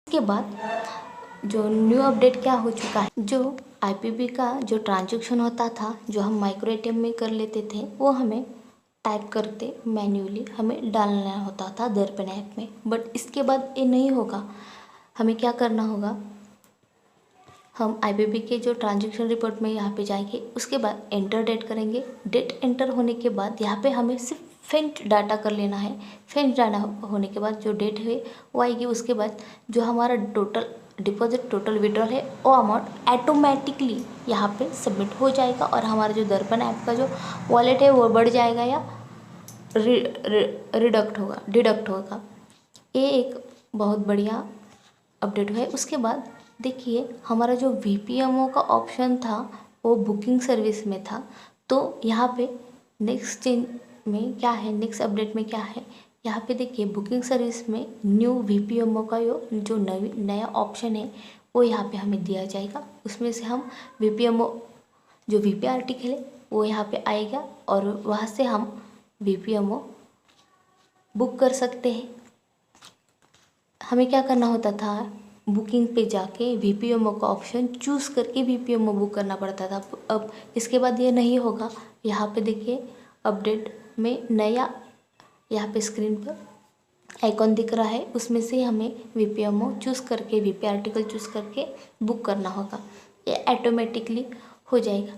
इसके बाद जो न्यू अपडेट क्या हो चुका है, जो आईपीबी का जो ट्रांजैक्शन होता था, जो हम माइक्रो एटीएम में कर लेते थे, वो हमें टाइप करते मैन्युअली हमें डालना होता था दर्पण ऐप में। बट इसके बाद ये नहीं होगा। हमें क्या करना होगा, हम आईपीबी के जो ट्रांजैक्शन रिपोर्ट में यहाँ पे जाएंगे, उसके बाद एंटर डेट करेंगे। डेट एंटर होने के बाद यहाँ पे हमें सिर्फ फेंच डाटा कर लेना है। फेंच डाटा होने के बाद जो डेट है वो आएगी। उसके बाद जो हमारा टोटल डिपॉजिट, टोटल विड्रॉल है, वो अमाउंट ऑटोमेटिकली यहाँ पे सबमिट हो जाएगा और हमारा जो दर्पण ऐप का जो वॉलेट है वो बढ़ जाएगा या डिडक्ट होगा। ये एक बहुत बढ़िया अपडेट है। उसके बाद देखिए, हमारा जो वीपीएमओ का ऑप्शन था वो बुकिंग सर्विस में था। तो यहाँ पे नेक्स्ट चेंज में क्या है, नेक्स्ट अपडेट में क्या है, यहाँ पे देखिए बुकिंग सर्विस में न्यू वीपीएमओ का जो नया ऑप्शन है वो यहाँ पे हमें दिया जाएगा। उसमें से हम वीपीएमओ जो वीपी आर्टिकल है वो यहाँ पे आएगा और वहाँ से हम वीपीएमओ बुक कर सकते हैं। हमें क्या करना होता था, बुकिंग पे जाके वीपीएमओ का ऑप्शन चूज़ करके वीपीएमओ बुक करना पड़ता था। अब इसके बाद ये नहीं होगा। यहाँ पे देखिए अपडेट में नया यहाँ पे स्क्रीन पर आइकॉन दिख रहा है, उसमें से हमें वीपीएमओ चूज़ करके, वीपी आर्टिकल चूज़ करके बुक करना होगा। ये ऑटोमेटिकली हो जाएगा।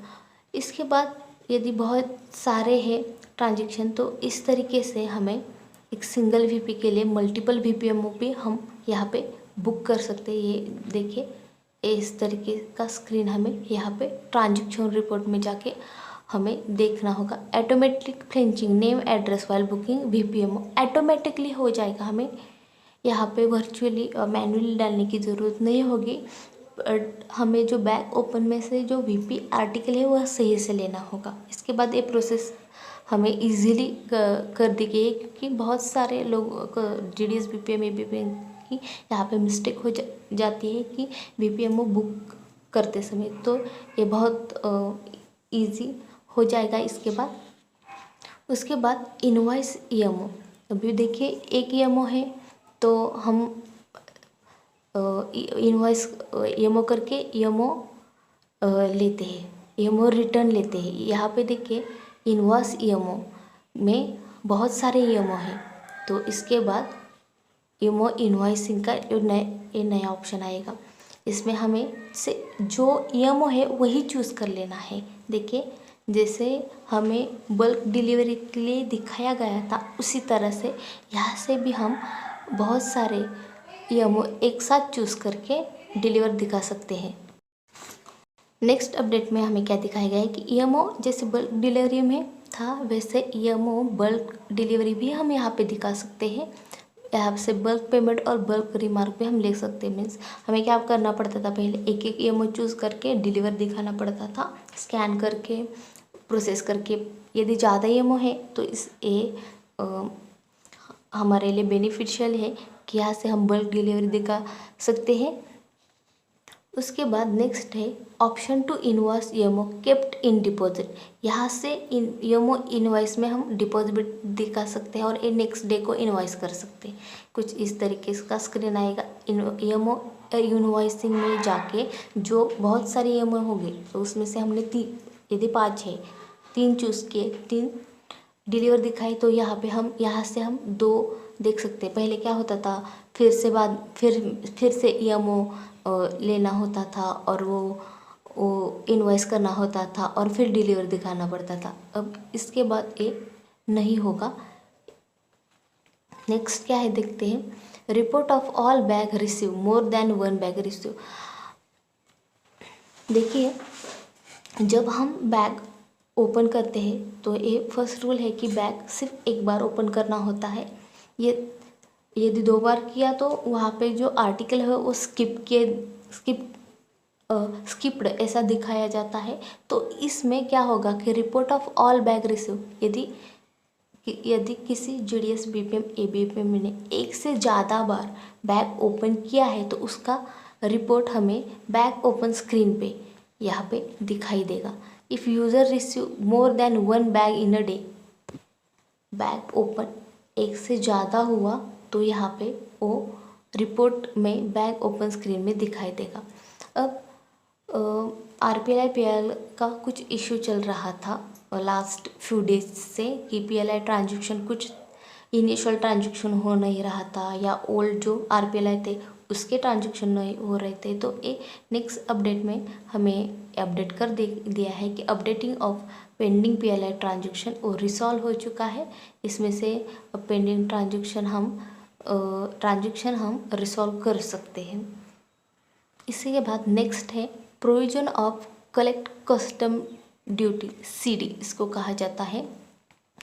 इसके बाद यदि बहुत सारे हैं ट्रांजेक्शन, तो इस तरीके से हमें एक सिंगल वीपी के लिए मल्टीपल वीपीएमओ भी हम यहाँ पे बुक कर सकते हैं। ये देखिए, इस तरीके का स्क्रीन हमें यहाँ पे ट्रांजैक्शन रिपोर्ट में जाके हमें देखना होगा। Automatic fetching name address while booking VPMO automatically हो जाएगा। हमें यहाँ पे वर्चुअली मैनुअली डालने की ज़रूरत नहीं होगी। हमें जो बैक ओपन में से जो वीपी आर्टिकल है वह सही से लेना होगा। इसके बाद ये प्रोसेस हमें इजीली कर दी गई है, क्योंकि बहुत सारे लोग जीडीएस बीपीएम एबीपीएम की यहाँ पे मिस्टेक हो जाती है कि बीपीएमओ बुक करते समय। तो ये बहुत इजी हो जाएगा। उसके बाद इनवॉइस ईएमओ। अभी देखिए एक ईएमओ है तो हम इनवॉइस ईएमओ करके ईएमओ लेते हैं, ईएमओ रिटर्न लेते हैं। यहाँ पे देखिए इनवॉइस ईएमओ में बहुत सारे ईएमओ हैं। तो इसके बाद ईएमओ इनवॉइसिंग का ये नया ऑप्शन आएगा। इसमें हमें से जो ईएमओ है वही चूज़ कर लेना है। देखिए, जैसे हमें बल्क डिलीवरी के लिए दिखाया गया था, उसी तरह से यहाँ से भी हम बहुत सारे ईएमओ एक साथ चूज़ करके डिलीवर दिखा सकते हैं। नेक्स्ट अपडेट में हमें क्या दिखाया गया है कि ईएमओ जैसे बल्क डिलीवरी में था, वैसे ईएमओ बल्क डिलीवरी भी हम यहाँ पे दिखा सकते हैं। यहाँ से बल्क पेमेंट और बल्क रिमार्क भी हम ले सकते हैं। मीन्स हमें क्या करना पड़ता था, पहले एक एक ईएमओ चूज़ करके डिलीवर दिखाना पड़ता था, स्कैन करके प्रोसेस करके। यदि ज़्यादा ईएमओ है तो हमारे लिए बेनिफिशियल है कि यहाँ से हम बल्क डिलीवरी दिखा सकते हैं। उसके बाद नेक्स्ट है option to invoice EMO kept in deposit. यहाँ से ईएमओ इनवॉइस में हम डिपॉजिट दिखा सकते हैं और ये नेक्स्ट डे को इनवॉइस कर सकते हैं। कुछ इस तरीके का स्क्रीन आएगा। ईएमओ इनवॉइसिंग में जाके जो बहुत सारे ईएमओ होंगे, तो उसमें से हमने यदि 5 है, 3 चूज़ किए, 3 डिलीवर दिखाई, तो यहाँ से हम 2 देख सकते हैं। पहले क्या होता था, फिर से ईएमओ लेना होता था और वो इनवॉइस करना होता था और फिर डिलीवर दिखाना पड़ता था। अब इसके बाद ये नहीं होगा। नेक्स्ट क्या है देखते हैं, report of all bag receive more than 1 bag receive. देखिए, जब हम बैग ओपन करते हैं तो ये फर्स्ट रूल है कि बैग सिर्फ एक बार ओपन करना होता है। ये यदि 2 बार किया तो वहाँ पे जो आर्टिकल है वो स्किप्ड ऐसा दिखाया जाता है। तो इसमें क्या होगा कि report of all bag receive, यदि किसी जीडीएस बीपीएम एबीपीएम ने एक से ज़्यादा बार बैग ओपन किया है तो उसका रिपोर्ट हमें बैग ओपन स्क्रीन पे यहाँ पे दिखाई देगा। If user receive more than 1 bag in a day, bag open एक से ज़्यादा हुआ तो यहाँ पे वो रिपोर्ट में बैंक ओपन स्क्रीन में दिखाई देगा। अब RPLI-PL का कुछ इशू चल रहा था लास्ट फ्यू डेज से कि PLI ट्रांजेक्शन कुछ इनिशियल ट्रांजेक्शन हो नहीं रहा था, या ओल्ड जो RPLI थे उसके ट्रांजेक्शन नहीं हो रहे थे। तो ये नेक्स्ट अपडेट में हमें अपडेट कर दिया है कि updating of pending PLI transaction वो रिसॉल्व हो चुका है। इसमें से पेंडिंग ट्रांजेक्शन हम रिसॉल्व कर सकते हैं। इसी के बाद नेक्स्ट है provision of collect custom duty, CD इसको कहा जाता है।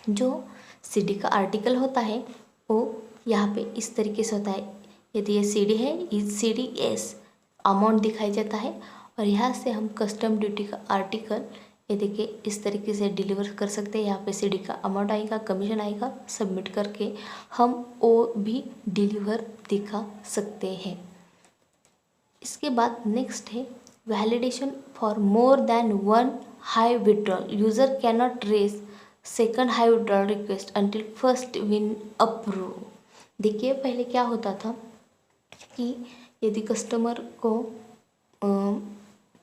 जो CD का आर्टिकल होता है वो यहाँ पे इस तरीके से होता है। यदि ये CD है, इस CDS अमाउंट दिखाई जाता है, और यहाँ से हम कस्टम ड्यूटी का आर्टिकल ये देखिए इस तरीके से डिलीवर कर सकते हैं। यहाँ पे CD का अमाउंट आएगा, कमीशन आएगा, सबमिट करके हम वो भी डिलीवर दिखा सकते हैं। इसके बाद नेक्स्ट है validation for more than one high withdrawal, user can not raise second high withdrawal request until first one approve. देखिए पहले क्या होता था कि यदि कस्टमर को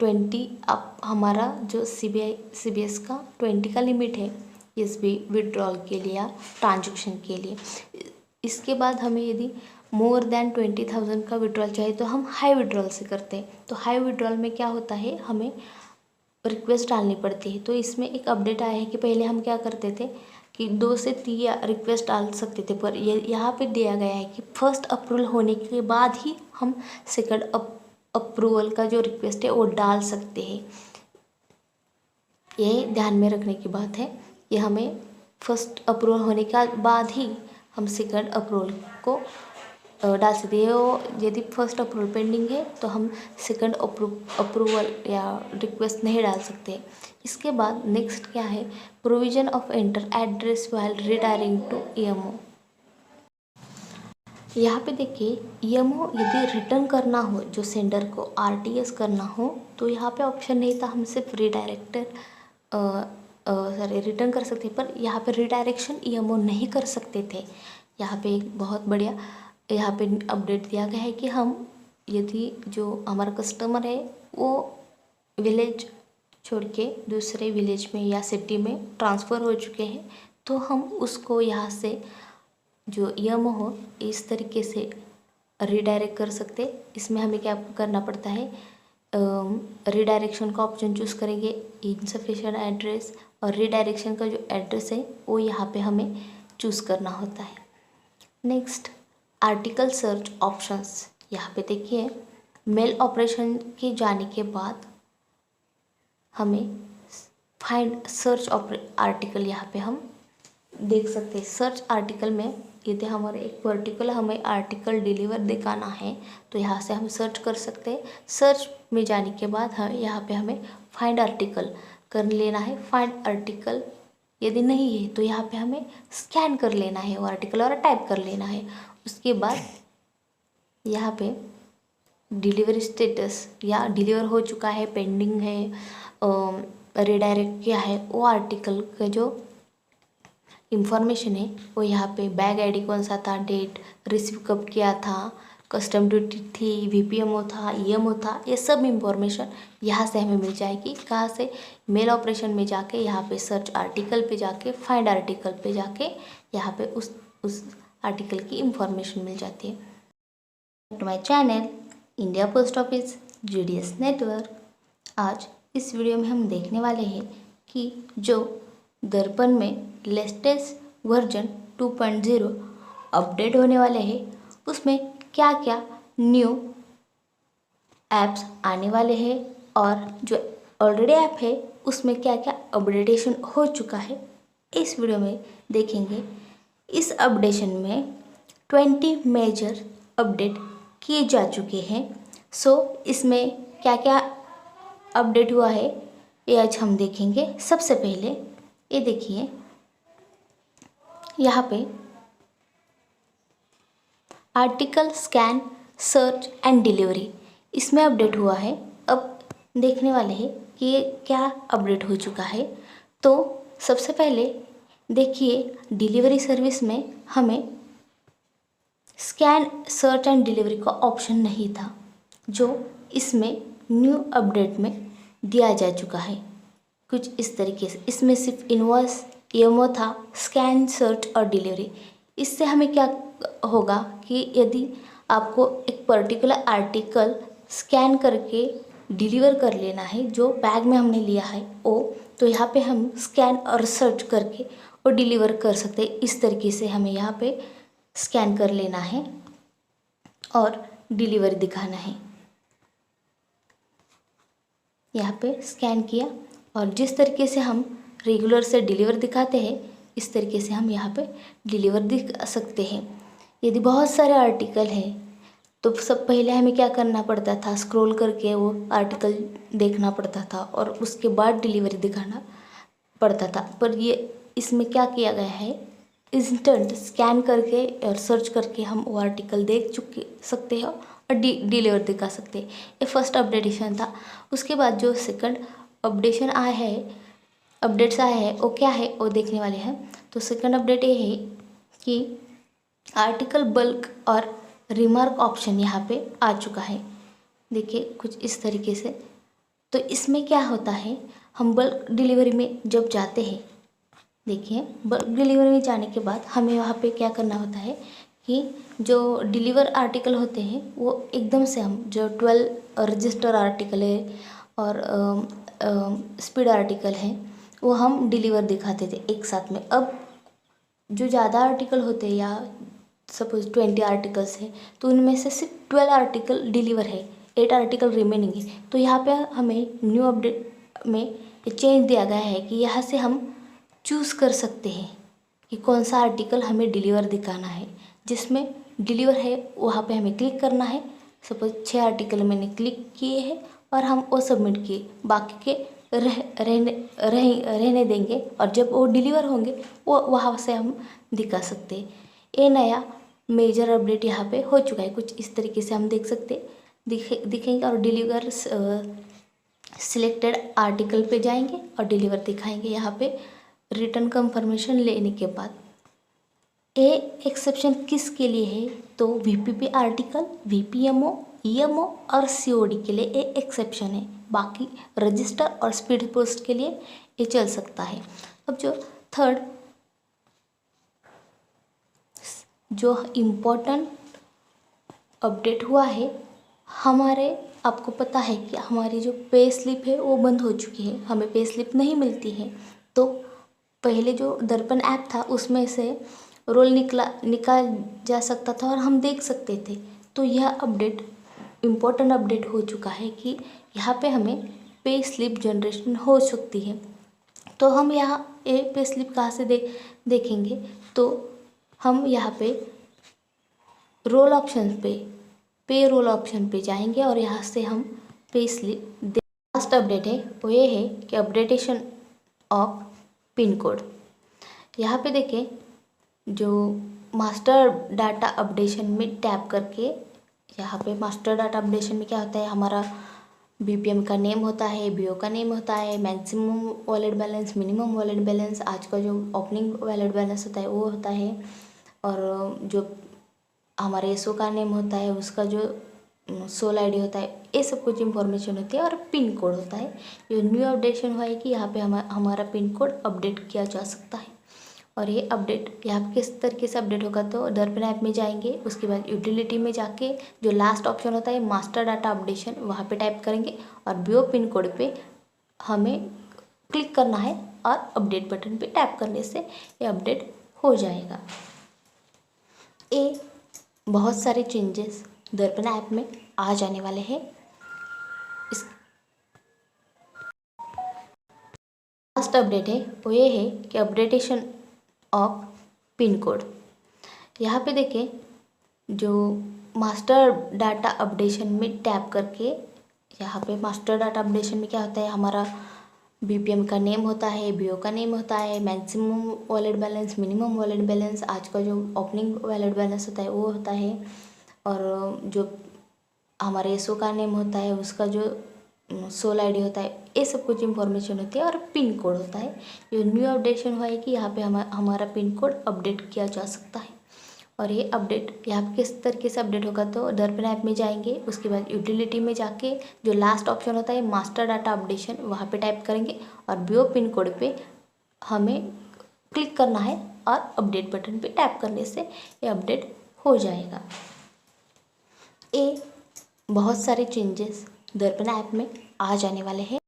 20 अब हमारा जो CBS का 20 का लिमिट है SBI विड्रॉल के लिए या ट्रांजेक्शन के लिए, इसके बाद हमें यदि मोर देन 20,000 का विड्रॉल चाहिए तो हम हाई विड्रॉल से करते हैं। तो हाई विड्रॉल में क्या होता है, हमें रिक्वेस्ट डालनी पड़ती है। तो इसमें एक अपडेट आया है कि पहले हम क्या करते थे कि 2 से 3 रिक्वेस्ट डाल सकते थे, पर यहाँ पे दिया गया है कि फर्स्ट अप्रूवल होने के बाद ही हम सेकंड अप्रूवल का जो रिक्वेस्ट है वो डाल सकते हैं। ये ध्यान में रखने की बात है। ये हमें फर्स्ट अप्रूवल होने के बाद ही हम सेकंड अप्रूवल को डाल सकते हैं। वो यदि फर्स्ट अप्रूवल पेंडिंग है तो हम सेकंड अप्रूवल या रिक्वेस्ट नहीं डाल सकते। इसके बाद नेक्स्ट क्या है, provision of enter address while redirecting to EMO। यहाँ पे देखिए EMO यदि रिटर्न करना हो, जो सेंडर को RTS करना हो, तो यहाँ पे ऑप्शन नहीं था, हम सिर्फ रिटर्न कर सकते, पर यहाँ पे रिडायरेक्शन EMO नहीं कर सकते थे। यहाँ पे एक बहुत बढ़िया यहाँ पे अपडेट दिया गया है कि हम यदि जो हमारा कस्टमर है वो विलेज छोड़ के दूसरे विलेज में या सिटी में ट्रांसफ़र हो चुके हैं, तो हम उसको यहाँ से जो EMO हो इस तरीके से रिडायरेक्ट कर सकते। इसमें हमें क्या करना पड़ता है, रिडायरेक्शन का ऑप्शन चूज़ करेंगे, इनसफिशिएंट एड्रेस, और रिडायरेक्शन का जो एड्रेस है वो यहाँ पे हमें चूज़ करना होता है। नेक्स्ट आर्टिकल सर्च ऑप्शंस, यहाँ पे देखिए मेल ऑपरेशन के जाने के बाद हमें फाइंड सर्च आर्टिकल यहाँ पे हम देख सकते हैं। सर्च आर्टिकल में यदि हमारे एक पर्टिकुलर हमें आर्टिकल डिलीवर दिखाना है तो यहाँ से हम सर्च कर सकते हैं। सर्च में जाने के बाद यहाँ पे हमें फाइंड आर्टिकल कर लेना है। फाइंड आर्टिकल यदि नहीं है तो यहाँ पे हमें स्कैन कर लेना है वो आर्टिकल और टाइप कर लेना है। उसके बाद यहाँ पे डिलीवरी स्टेटस या डिलीवर हो चुका है, पेंडिंग है, रिडायरेक्ट किया है, वो आर्टिकल का जो इंफॉर्मेशन है वो यहाँ पे बैग ID कौन सा था, डेट, रिसीव कब किया था, कस्टम ड्यूटी थी, VPMO था, EMO था, ये सब इंफॉर्मेशन यहाँ से हमें मिल जाएगी। कहाँ से, मेल ऑपरेशन में जाके यहाँ पे सर्च आर्टिकल पे जाके फाइंड आर्टिकल पे जाके यहाँ पे उस आर्टिकल की इंफॉर्मेशन मिल जाती है। To my channel India post office GDS network. आज इस वीडियो में हम देखने वाले हैं कि जो दर्पण में लेटेस्ट वर्जन 2.0 अपडेट होने वाले हैं उसमें क्या क्या न्यू ऐप्स आने वाले हैं, और जो ऑलरेडी ऐप है उसमें क्या क्या अपडेटेशन हो चुका है, इस वीडियो में देखेंगे। इस अपडेशन में 20 मेजर अपडेट किए जा चुके हैं। सो इसमें क्या क्या अपडेट हुआ है ये आज हम देखेंगे। सबसे पहले ये देखिए यहाँ पे article scan search and delivery, इसमें अपडेट हुआ है। अब देखने वाले हैं कि ये क्या अपडेट हो चुका है। तो सबसे पहले देखिए डिलीवरी सर्विस में हमें स्कैन सर्च एंड डिलीवरी का ऑप्शन नहीं था, जो इसमें न्यू अपडेट में दिया जा चुका है। कुछ इस तरीके से इसमें सिर्फ इनवॉइस ईएमओ था, स्कैन सर्च और डिलीवरी। इससे हमें क्या होगा कि यदि आपको एक पर्टिकुलर आर्टिकल स्कैन करके डिलीवर कर लेना है, जो बैग में हमने लिया है वो, तो यहाँ पे हम स्कैन और सर्च करके वो डिलीवर कर सकते हैं। इस तरीके से हमें यहाँ पे स्कैन कर लेना है और डिलीवरी दिखाना है। यहाँ पे स्कैन किया और जिस तरीके से हम रेगुलर से डिलीवर दिखाते हैं, इस तरीके से हम यहाँ पे डिलीवर दिखा सकते हैं। यदि बहुत सारे आर्टिकल हैं तो सब पहले हमें क्या करना पड़ता था, स्क्रॉल करके वो आर्टिकल देखना पड़ता था और उसके बाद डिलीवरी दिखाना पड़ता था। पर ये इसमें क्या किया गया है, इंस्टेंट स्कैन करके और सर्च करके हम वो आर्टिकल देख सकते हैं और डिलीवर दिखा सकते हैं। ये फर्स्ट अपडेशन था। उसके बाद जो सेकंड अपडेशन आया है, अपडेट्स आए हैं, वो क्या है वो देखने वाले हैं। तो सेकंड अपडेट ये है कि आर्टिकल बल्क और रिमार्क ऑप्शन यहाँ पे आ चुका है। देखिए कुछ इस तरीके से। तो इसमें क्या होता है, हम बल्क डिलीवरी में जब जाते हैं, देखिए बल्क डिलीवरी में जाने के बाद हमें वहाँ पे क्या करना होता है कि जो डिलीवर आर्टिकल होते हैं वो एकदम से हम जो 12 रजिस्टर आर्टिकल है और स्पीड आर्टिकल है वो हम डिलीवर दिखाते थे एक साथ में। अब जो ज़्यादा आर्टिकल होते हैं या सपोज 20 आर्टिकल्स है तो उनमें से सिर्फ 12 आर्टिकल डिलीवर है, 8 आर्टिकल रिमेनिंग है। तो यहाँ पे हमें न्यू अपडेट में चेंज दिया गया है कि यहाँ से हम चूज़ कर सकते हैं कि कौन सा आर्टिकल हमें डिलीवर दिखाना है। जिसमें डिलीवर है वहाँ पे हमें क्लिक करना है। सपोज 6 आर्टिकल मैंने क्लिक किए हैं और हम वो सबमिट किए, बाकी के रहने देंगे और जब वो डिलीवर होंगे वो वहाँ से हम दिखा सकते हैं। ये नया मेजर अपडेट यहाँ पे हो चुका है। कुछ इस तरीके से हम देख सकते दिखेंगे और डिलीवर सिलेक्टेड आर्टिकल पे जाएंगे और डिलीवर दिखाएंगे। यहाँ पे रिटर्न कंफर्मेशन लेने के बाद ए एक्सेप्शन किसके लिए है, तो वीपीपी आर्टिकल, वीपीएमओ, ईएमओ और सीओडी के लिए ए एक्सेप्शन है। बाकी रजिस्टर और स्पीड पोस्ट के लिए ये चल सकता है। अब जो थर्ड जो इम्पोर्टेंट अपडेट हुआ है, हमारे आपको पता है कि हमारी जो पे स्लिप है वो बंद हो चुकी है, हमें पे स्लिप नहीं मिलती है। तो पहले जो दर्पण ऐप था उसमें से रोल निकाल जा सकता था और हम देख सकते थे। तो यह अपडेट इम्पोर्टेंट अपडेट हो चुका है कि यहाँ पे हमें पे स्लिप जनरेशन हो सकती है। तो हम यहाँ पे स्लिप कहाँ से देखेंगे, तो हम यहाँ पे रोल ऑप्शन पे रोल ऑप्शन पे जाएंगे और यहाँ से हम पे स्लिप लास्ट अपडेट है वो ये है कि अपडेटेशन ऑफ पिन कोड। यहाँ पे देखें, जो मास्टर डाटा अपडेशन में टैप करके, यहाँ पे मास्टर डाटा अपडेशन में क्या होता है, हमारा बीपीएम का नेम होता है, बीओ का नेम होता है, maximum wallet balance, minimum wallet balance, आज का जो ओपनिंग वॉलेट बैलेंस होता है वो होता है, और जो हमारे एसओ का नेम होता है उसका जो सोल आईडी होता है, ये सब कुछ इन्फॉर्मेशन होती है और पिन कोड होता है। जो न्यू अपडेशन हुआ है कि यहाँ पे हमारा पिन कोड अपडेट किया जा सकता है। और ये अपडेट यहाँ पे किस तरीके से अपडेट होगा, तो दर्पण ऐप में जाएंगे, उसके बाद यूटिलिटी में जाके जो लास्ट ऑप्शन होता है मास्टर डाटा अपडेशन, वहाँ पे टाइप करेंगे और बीओ पिन कोड पे हमें क्लिक करना है और अपडेट बटन पे टैप करने से ये अपडेट हो जाएगा। ये बहुत सारे चेंजेस दर्पण ऐप में आ जाने वाले हैं। इस लास्ट अपडेट है वो ये है कि अपडेटेशन ऑफ पिन कोड। यहाँ पे देखें, जो मास्टर डाटा अपडेशन में टैप करके, यहाँ पे मास्टर डाटा अपडेशन में क्या होता है, हमारा बीपीएम का नेम होता है, बीओ का नेम होता है, maximum wallet balance, minimum wallet balance, आज का जो ओपनिंग वॉलेट बैलेंस होता है वो होता है, और जो हमारे एसओ का नेम होता है उसका जो सोल आईडी होता है, ये सब कुछ इन्फॉर्मेशन होती है और पिन कोड होता है। जो न्यू अपडेशन हुआ है कि यहाँ पे हमारा पिन कोड अपडेट किया जा सकता है। और ये अपडेट यहाँ किस तरीके से अपडेट होगा, तो दर्पण ऐप में जाएंगे, उसके बाद यूटिलिटी में जाके जो लास्ट ऑप्शन होता है मास्टर डाटा अपडेशन, वहाँ पे टाइप करेंगे और बीओ पिन कोड पे हमें क्लिक करना है और अपडेट बटन पे टैप करने से ये अपडेट हो जाएगा। ये बहुत सारे चेंजेस दर्पण ऐप में आ जाने वाले हैं।